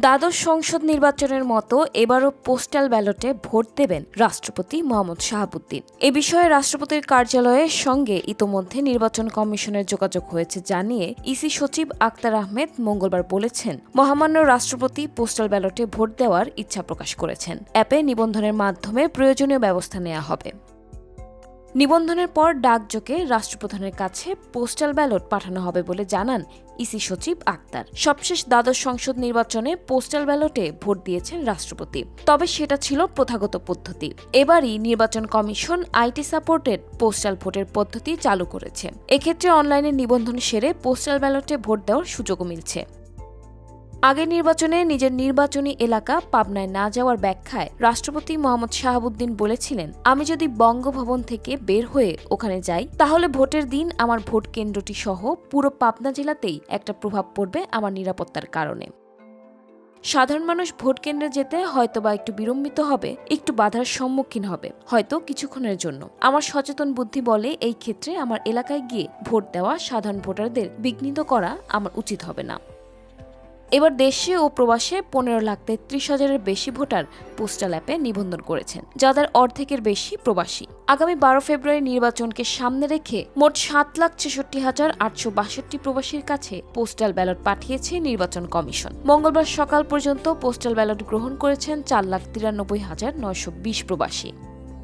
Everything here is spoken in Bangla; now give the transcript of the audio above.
দ্বাদশ সংসদ নির্বাচনের মতো এবারও পোস্টাল ব্যালটে ভোট দেবেন রাষ্ট্রপতি মোহাম্মদ শাহাবুদ্দিন। এ বিষয়ে রাষ্ট্রপতির কার্যালয়ের সঙ্গে ইতোমধ্যে নির্বাচন কমিশনের যোগাযোগ হয়েছে জানিয়ে ইসি সচিব আক্তার আহমেদ মঙ্গলবার বলেছেন, মহামান্য রাষ্ট্রপতি পোস্টাল ব্যালটে ভোট দেওয়ার ইচ্ছা প্রকাশ করেছেন। অ্যাপে নিবন্ধনের মাধ্যমে প্রয়োজনীয় ব্যবস্থা নেওয়া হবে। নিবন্ধনের পর ডাকযোগে রাষ্ট্রপ্রধানের কাছে পোস্টাল ব্যালট পাঠানো হবে বলে জানান ইসি সচিব আক্তার। সবশেষ দ্বাদশ সংসদ নির্বাচনে পোস্টাল ব্যালটে ভোট দিয়েছেন রাষ্ট্রপতি, তবে সেটা ছিল প্রথাগত পদ্ধতি। এবারই নির্বাচন কমিশন আইটি সাপোর্টেড পোস্টাল ভোটের পদ্ধতি চালু করেছে। এক্ষেত্রে অনলাইনে নিবন্ধন সেরে পোস্টাল ব্যালটে ভোট দেওয়ার সুযোগও মিলছে। আগের নির্বাচনে নিজের নির্বাচনী এলাকা পাবনায় না যাওয়ার ব্যাখ্যায় রাষ্ট্রপতি মোহাম্মদ শাহাবুদ্দিন বলেছিলেন, আমি যদি বঙ্গভবন থেকে বের হয়ে ওখানে যাই তাহলে ভোটের দিন আমার ভোট কেন্দ্রটি সহ পুরো পাবনা জেলাতেই একটা প্রভাব পড়বে আমার নিরাপত্তার কারণে। সাধারণ মানুষ ভোট কেন্দ্রে যেতে হয়তোবা একটু বিড়ম্বিত হবে, একটু বাধার সম্মুখীন হবে, হয়তো কিছুক্ষণের জন্য। আমার সচেতন বুদ্ধি বলে এই ক্ষেত্রে আমার এলাকায় গিয়ে ভোট দেওয়া সাধারণ ভোটারদের বিঘ্নিত করা আমার উচিত হবে না। এবার দেশে ও প্রবাসে 15,33,000-এর বেশি ভোটার পোস্টাল অ্যাপে নিবন্ধন করেছেন, যাদের অর্ধেকের বেশি প্রবাসী। আগামী 12 ফেব্রুয়ারি নির্বাচনকে সামনে রেখে মোট 7,66,862 প্রবাসীর কাছে পোস্টাল ব্যালট পাঠিয়েছে নির্বাচন কমিশন। মঙ্গলবার সকাল পর্যন্ত পোস্টাল ব্যালট গ্রহণ করেছেন 4,93,920 প্রবাসী।